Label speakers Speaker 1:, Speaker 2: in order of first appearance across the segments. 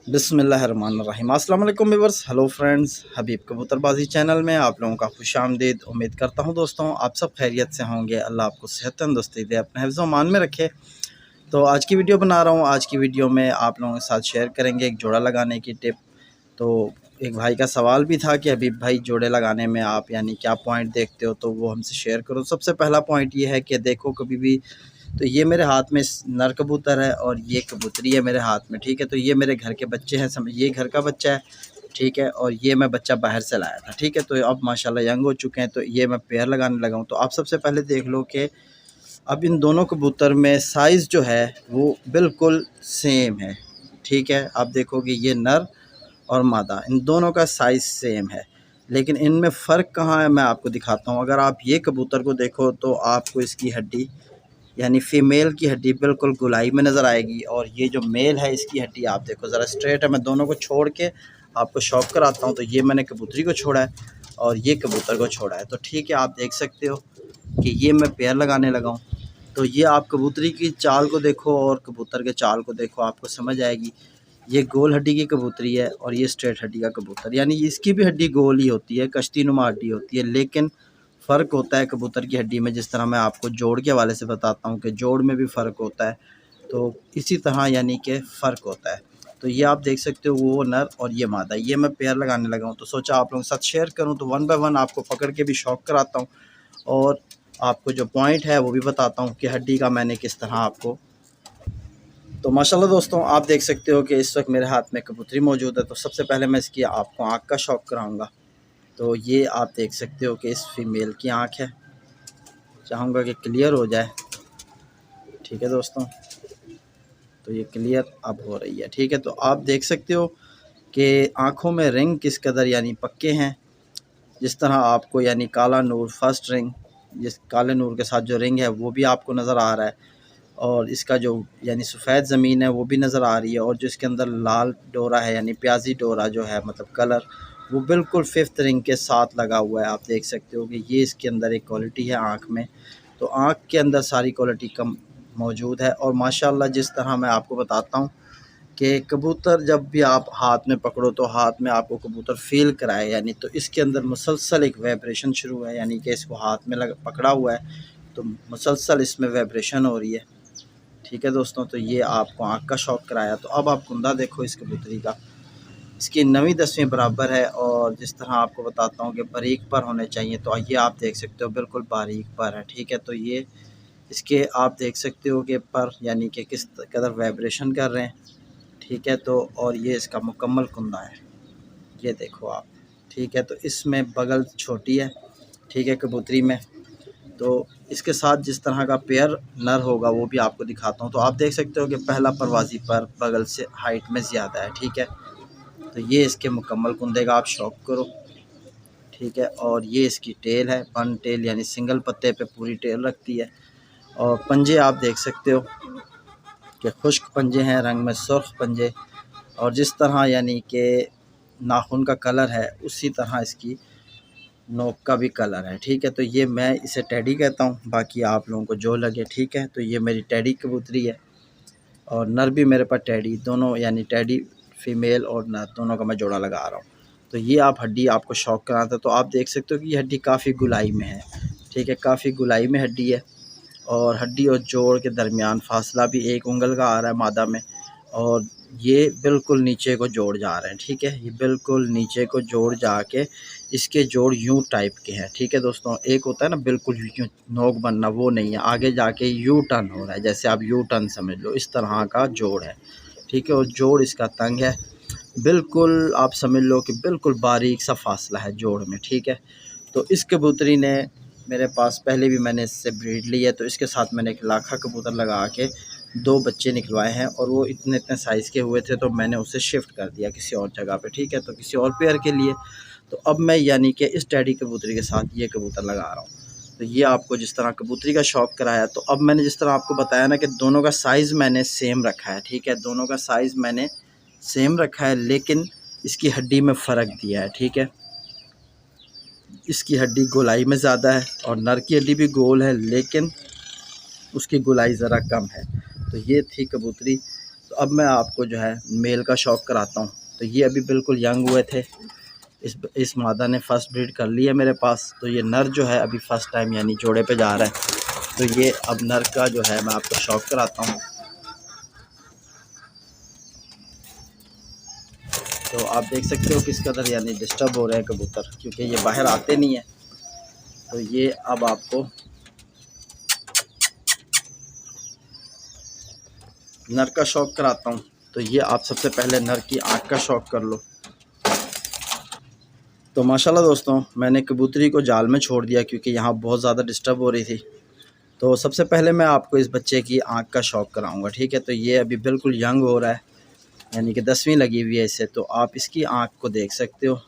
Speaker 1: बिस्मिल्लाहिर्रहमानिर्रहीम। अस्सलाम वालेकुम व्यूअर्स, हेलो फ्रेंड्स, हबीब कबूतरबाजी चैनल में आप लोगों का खुशामदीद। उम्मीद करता हूं दोस्तों आप सब खैरियत से होंगे। अल्लाह आपको सेहत तंदुरुस्ती दे, अपने हिफ्ज़ व मान में रखे। तो आज की वीडियो बना रहा हूं। आज की वीडियो में आप लोगों के साथ शेयर करेंगे एक जोड़ा लगाने की टिप। तो एक भाई का सवाल भी था कि हबीब भाई जोड़े लगाने में आप यानी क्या पॉइंट देखते हो, तो वो हमसे शेयर करो। सबसे पहला पॉइंट ये है कि देखो कभी भी तो ये मेरे हाथ में नर कबूतर है और ये कबूतरी है मेरे हाथ में, ठीक है। तो ये मेरे घर के बच्चे हैं, समझ, ये घर का बच्चा है, ठीक है। और ये मैं बच्चा बाहर से लाया था, ठीक है। तो अब माशाल्लाह यंग हो चुके हैं, तो ये मैं पेयर लगाने लगा हूँ। तो आप सबसे पहले देख लो कि अब इन दोनों कबूतर में साइज़ जो है वो बिल्कुल सेम है, ठीक है। आप देखोगे ये नर और मादा, इन दोनों का साइज़ सेम है, लेकिन इनमें फ़र्क कहाँ है मैं आपको दिखाता हूँ। अगर आप ये कबूतर को देखो तो आपको इसकी हड्डी यानी फ़ीमेल की हड्डी बिल्कुल गोलाई में नज़र आएगी, और ये जो मेल है इसकी हड्डी आप देखो ज़रा स्ट्रेट है। मैं दोनों को छोड़ के आपको शौक कराता हूँ। तो ये मैंने कबूतरी को छोड़ा है और ये कबूतर को छोड़ा है, तो ठीक है। आप देख सकते हो कि ये मैं पेयर लगाने लगा हूँ। तो ये आप कबूतरी की चाल को देखो और कबूतर के चाल को देखो, आपको समझ आएगी। ये गोल हड्डी की कबूतरी है और ये स्ट्रेट हड्डी का कबूतर, यानी इसकी भी हड्डी गोल ही होती है, कश्ती नुमा हड्डी होती है, लेकिन फ़र्क होता है कबूतर की हड्डी में। जिस तरह मैं आपको जोड़ के हवाले से बताता हूँ कि जोड़ में भी फ़र्क होता है, तो इसी तरह यानी कि फ़र्क होता है। तो ये आप देख सकते हो वो नर और ये मादा, ये मैं पेयर लगाने लगा हूँ। तो सोचा आप लोगों के साथ शेयर करूँ, तो वन बाय वन आपको पकड़ के भी शौक कराता हूँ और आपको जो पॉइंट है वो भी बताता हूँ कि हड्डी का मैंने किस तरह आपको। तो माशाल्लाह दोस्तों आप देख सकते हो कि इस वक्त मेरे हाथ में कबूतरी मौजूद है। तो सबसे पहले मैं इसकी आपको आँख का शौक कराऊँगा। तो ये आप देख सकते हो कि इस फीमेल की आँख है, चाहूँगा कि क्लियर हो जाए, ठीक है दोस्तों। तो ये क्लियर अब हो रही है, ठीक है। तो आप देख सकते हो कि आँखों में रिंग किस कदर यानी पक्के हैं। जिस तरह आपको यानी काला नूर फर्स्ट रिंग, जिस काले नूर के साथ जो रिंग है वो भी आपको नज़र आ रहा है, और इसका जो यानी सफ़ेद ज़मीन है वो भी नज़र आ रही है, और जो इसके अंदर लाल डोरा है यानी प्याजी डोरा जो है मतलब कलर, वो बिल्कुल फिफ्थ रिंग के साथ लगा हुआ है। आप देख सकते हो कि ये इसके अंदर एक क्वालिटी है आँख में। तो आँख के अंदर सारी क्वालिटी कम मौजूद है। और माशाल्लाह जिस तरह मैं आपको बताता हूँ कि कबूतर जब भी आप हाथ में पकड़ो तो हाथ में आपको कबूतर फ़ील कराए, यानी तो इसके अंदर मुसलसल एक वाइब्रेशन शुरू है, यानी कि इसको हाथ में लग पकड़ा हुआ है तो मुसलसल इसमें वाइब्रेशन हो रही है, ठीक है दोस्तों। तो ये आपको आँख का शौक कराया। तो अब आप कुंदा देखो इस कबूतरी का, इसकी 9वीं 10वीं बराबर है, और जिस तरह आपको बताता हूँ कि बारीक पर होने चाहिए, तो ये आप देख सकते हो बिल्कुल बारीक पर है, ठीक है। तो ये इसके आप देख सकते हो कि पर यानी कि किस कदर वाइब्रेशन कर रहे हैं, ठीक है। तो और ये इसका मुकम्मल कुंदा है, ये देखो आप, ठीक है। तो इसमें बगल छोटी है, ठीक है, कबूतरी में। तो इसके साथ जिस तरह का पेयर नर होगा वो भी आपको दिखाता हूँ। तो आप देख सकते हो कि पहला परवाज़ी पर बगल से हाइट में ज़्यादा है, ठीक है। तो ये इसके मुकम्मल कुंदे का आप शौक करो, ठीक है। और ये इसकी टेल है, वन टेल यानी सिंगल पत्ते पे पूरी टेल रखती है। और पंजे आप देख सकते हो कि खुश्क पंजे हैं, रंग में सुर्ख पंजे, और जिस तरह यानी कि नाखून का कलर है उसी तरह इसकी नोक का भी कलर है, ठीक है। तो ये मैं इसे टैडी कहता हूँ, बाकी आप लोगों को जो लगे, ठीक है। तो ये मेरी टैडी कबूतरी है, और नर भी मेरे पास टैडी, दोनों यानी टैडी फीमेल और नर दोनों का मैं जोड़ा लगा रहा हूँ। तो ये आप हड्डी आपको शौक कराता है। तो आप देख सकते हो कि ये हड्डी काफ़ी गुलाई में है, ठीक है, काफ़ी गुलाई में हड्डी है। और हड्डी और जोड़ के दरमियान फासला भी 1 उंगल का आ रहा है मादा में, और ये बिल्कुल नीचे को जोड़ जा रहे हैं, ठीक है। ये बिल्कुल नीचे को जोड़ जाके इसके जोड़ यूँ टाइप के हैं, ठीक है दोस्तों। एक होता है ना बिल्कुल यूँ नोक बनना, वो नहीं है, आगे जाके यू टर्न हो रहा है, जैसे आप यू टर्न समझ लो, इस तरह का जोड़ है, ठीक है। और जोड़ इसका तंग है, बिल्कुल आप समझ लो कि बिल्कुल बारीक सा फासला है जोड़ में, ठीक है। तो इस कबूतरी ने मेरे पास पहले भी मैंने इससे ब्रीड ली है, तो इसके साथ मैंने एक लाखा कबूतर लगा के 2 बच्चे निकलवाए हैं, और वो इतने इतने साइज़ के हुए थे, तो मैंने उसे शिफ्ट कर दिया किसी और जगह पे, ठीक है, तो किसी और पेयर के लिए। तो अब मैं यानी कि इस टैडी कबूतरी के साथ ये कबूतर लगा रहा हूँ। तो ये आपको जिस तरह कबूतरी का शौक कराया, तो अब मैंने जिस तरह आपको बताया ना कि दोनों का साइज़ मैंने सेम रखा है, ठीक है, दोनों का साइज़ मैंने सेम रखा है, लेकिन इसकी हड्डी में फ़र्क दिया है, ठीक है। इसकी हड्डी गोलाई में ज़्यादा है, और नर की हड्डी भी गोल है लेकिन उसकी गोलाई ज़रा कम है। तो ये थी कबूतरी। तो तो अब मैं आपको जो है मेल का शौक कराता हूँ। तो ये अभी बिल्कुल यंग हुए थे, इस मादा ने फर्स्ट ब्रीड कर ली है मेरे पास। तो ये नर जो है अभी फ़र्स्ट टाइम यानी जोड़े पे जा रहा है। तो ये अब नर का जो है मैं आपको शौक कराता हूँ। तो आप देख सकते हो किस कदर यानी डिस्टर्ब हो रहे हैं कबूतर, क्योंकि ये बाहर आते नहीं हैं। तो ये अब आपको नर का शौक कराता हूँ। तो ये आप सबसे पहले नर की आँख का शौक कर लो। तो माशाल्लाह दोस्तों, मैंने कबूतरी को जाल में छोड़ दिया क्योंकि यहाँ बहुत ज़्यादा डिस्टर्ब हो रही थी। तो सबसे पहले मैं आपको इस बच्चे की आँख का शौक कराऊंगा, ठीक है। तो ये अभी बिल्कुल यंग हो रहा है, यानी कि 10वीं लगी हुई है इसे। तो आप इसकी आँख को देख सकते हो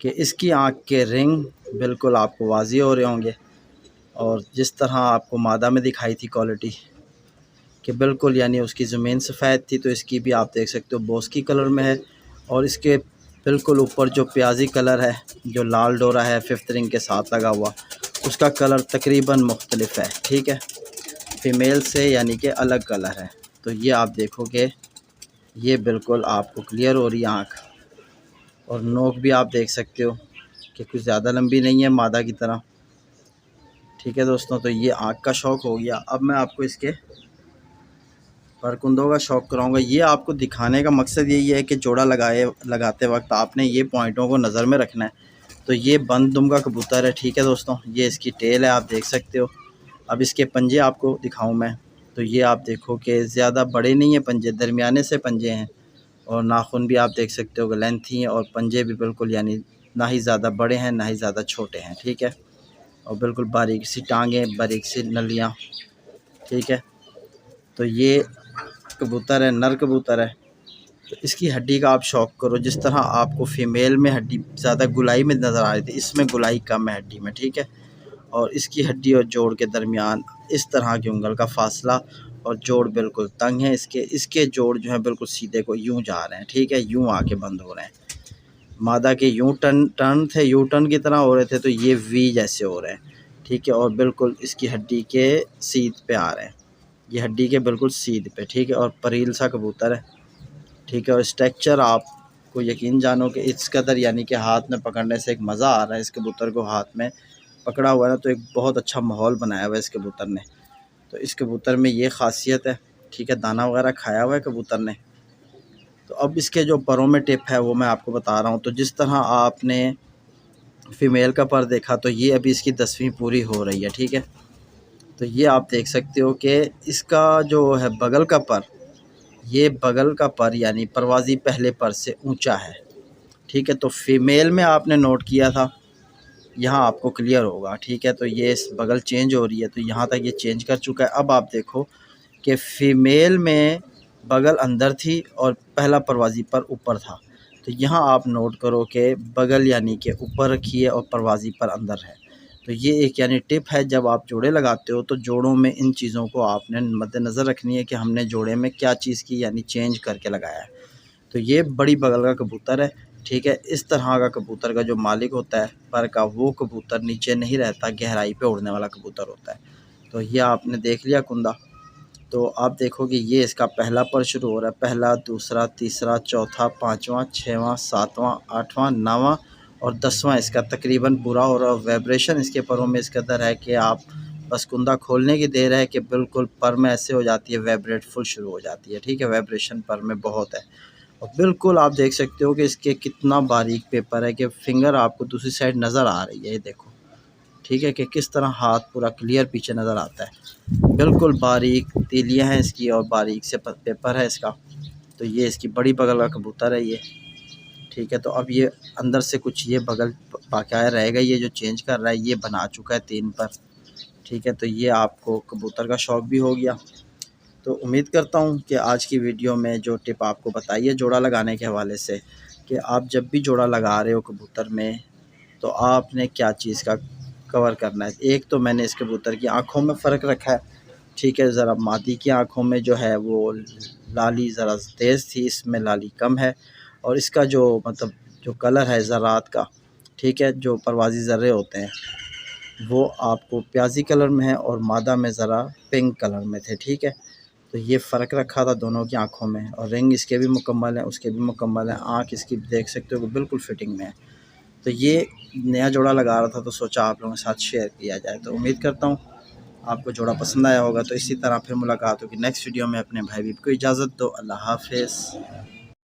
Speaker 1: कि इसकी आँख के रिंग बिल्कुल आपको वाज़ेह हो रहे होंगे, और जिस तरह आपको मादा में दिखाई थी क्वालिटी कि बिल्कुल यानी उसकी ज़मीन सफ़ेद थी, तो इसकी भी आप देख सकते हो बोस्की कलर में है। और इसके बिल्कुल ऊपर जो प्याजी कलर है, जो लाल डोरा है 5th रिंग के साथ लगा हुआ, उसका कलर तकरीबन मुख्तलिफ है, ठीक है। फ़ीमेल से यानी कि अलग कलर है। तो ये आप देखोगे, ये बिल्कुल आपको क्लियर हो रही है आँख, और नोक भी आप देख सकते हो कि कुछ ज़्यादा लंबी नहीं है मादा की तरह, ठीक है दोस्तों। तो ये आँख का शौक़ हो गया। अब मैं आपको इसके परकुंदों का शौक़ कराऊंगा। ये आपको दिखाने का मकसद यही है कि जोड़ा लगाते वक्त आपने ये पॉइंटों को नज़र में रखना है। तो ये बंद दुम का कबूतर है, ठीक है दोस्तों। ये इसकी टेल है, आप देख सकते हो। अब इसके पंजे आपको दिखाऊं मैं। तो ये आप देखो कि ज़्यादा बड़े नहीं हैं पंजे, दरमियाने से पंजे हैं, और नाखून भी आप देख सकते हो कि लेंथी हैं, और पंजे भी बिल्कुल यानी ना ही ज़्यादा बड़े हैं ना ही ज़्यादा छोटे हैं, ठीक है। और बिल्कुल बारीक सी टांगें, बारीक सी नलियाँ, ठीक है। तो ये कबूतर है, नर कबूतर है। तो इसकी हड्डी का आप शौक़ करो। जिस तरह आपको फ़ीमेल में हड्डी ज़्यादा गुलाई में नज़र आ रही थी, इसमें गुलाई कम है हड्डी में, ठीक है। और इसकी हड्डी और जोड़ के दरमियान इस तरह की उंगल का फासला, और जोड़ बिल्कुल तंग है इसके जोड़ जो है बिल्कुल सीधे को यूं जा रहे हैं, ठीक है, यूं आके बंद हो रहे हैं। मादा के यूं टर्न थे, यू टर्न की तरह हो रहे थे, तो ये वी जैसे हो रहे हैं, ठीक है। और बिल्कुल इसकी हड्डी के सीध पे आ रहे हैं, ये हड्डी के बिल्कुल सीध पे, ठीक है। और परील सा कबूतर है, ठीक है। और स्ट्रक्चर आपको यकीन जानो कि इस कदर यानी कि हाथ में पकड़ने से एक मज़ा आ रहा है। इस कबूतर को हाथ में पकड़ा हुआ है ना, तो एक बहुत अच्छा माहौल बनाया हुआ है इस कबूतर ने। तो इस कबूतर में ये ख़ासियत है, ठीक है। दाना वगैरह खाया हुआ है कबूतर ने। तो अब इसके जो परों में टिप है वो मैं आपको बता रहा हूँ। तो जिस तरह आपने फ़ीमेल का पर देखा, तो ये अभी इसकी 10वीं पूरी हो रही है, ठीक है। तो ये आप देख सकते हो कि इसका जो है बगल का पर, ये बगल का पर यानी परवाज़ी पहले पर से ऊंचा है, ठीक है। तो फ़ीमेल में आपने नोट किया था, यहाँ आपको क्लियर होगा, ठीक है। तो ये इस बगल चेंज हो रही है, तो यहाँ तक ये चेंज कर चुका है। अब आप देखो कि फ़ीमेल में बगल अंदर थी और पहला परवाज़ी पर ऊपर था। तो यहाँ आप नोट करो कि बगल यानी कि ऊपर रखी है और परवाज़ी पर अंदर है। तो ये एक यानी टिप है, जब आप जोड़े लगाते हो तो जोड़ों में इन चीज़ों को आपने मद्देनज़र रखनी है कि हमने जोड़े में क्या चीज़ की यानी चेंज करके लगाया है। तो ये बड़ी बगल का कबूतर है, ठीक है। इस तरह का कबूतर का जो मालिक होता है पर का, वो कबूतर नीचे नहीं रहता, गहराई पे उड़ने वाला कबूतर होता है। तो ये आपने देख लिया कुंदा। तो आप देखोगे ये इसका पहला पर शुरू हो रहा है, पहला, दूसरा, तीसरा, चौथा, पाँचवा, छठवां, सातवां, आठवां, 9वां और 10वां इसका तकरीबन पूरा हो रहा है। वाइब्रेशन इसके परों में इस कदर है कि आप बस कुंदा खोलने की देर है कि बिल्कुल पर में ऐसे हो जाती है, वाइब्रेट फुल शुरू हो जाती है, ठीक है। वाइब्रेशन पर में बहुत है, और बिल्कुल आप देख सकते हो कि इसके कितना बारीक पेपर है कि फिंगर आपको दूसरी साइड नज़र आ रही है, ये देखो, ठीक है, कि किस तरह हाथ पूरा क्लियर पीछे नज़र आता है। बिल्कुल बारीक तीलियाँ हैं इसकी और बारीक से पेपर है इसका। तो ये इसकी बड़ी बगल का कबूतर है ये, ठीक है। तो अब ये अंदर से कुछ ये बगल बाकाया रहेगा, ये जो चेंज कर रहा है ये बना चुका है 3 पर, ठीक है। तो ये आपको कबूतर का शौक़ भी हो गया। तो उम्मीद करता हूँ कि आज की वीडियो में जो टिप आपको बताई है जोड़ा लगाने के हवाले से, कि आप जब भी जोड़ा लगा रहे हो कबूतर में, तो आपने क्या चीज़ का कवर करना है। एक तो मैंने इस कबूतर की आँखों में फ़र्क रखा है, ठीक है। ज़रा मादी की आँखों में जो है वो लाली ज़रा तेज़ थी, इसमें लाली कम है। और इसका जो मतलब जो कलर है ज़रात का, ठीक है, जो परवाज़ी ज़र्रे होते हैं वो आपको प्याजी कलर में है, और मादा में ज़रा पिंक कलर में थे, ठीक है। तो ये फ़र्क रखा था दोनों की आँखों में, और रिंग इसके भी मुकम्मल है, उसके भी मुकम्मल है। आँख इसकी देख सकते हो कि बिल्कुल फिटिंग में है। तो ये नया जोड़ा लगा रहा था तो सोचा आप लोगों के साथ शेयर किया जाए। तो उम्मीद करता हूँ आपको जोड़ा पसंद आया होगा। तो इसी तरह फिर मुलाकात होगी नेक्स्ट वीडियो में। अपने भाई भी को इजाज़त दो। अल्लाह हाफ़िज़।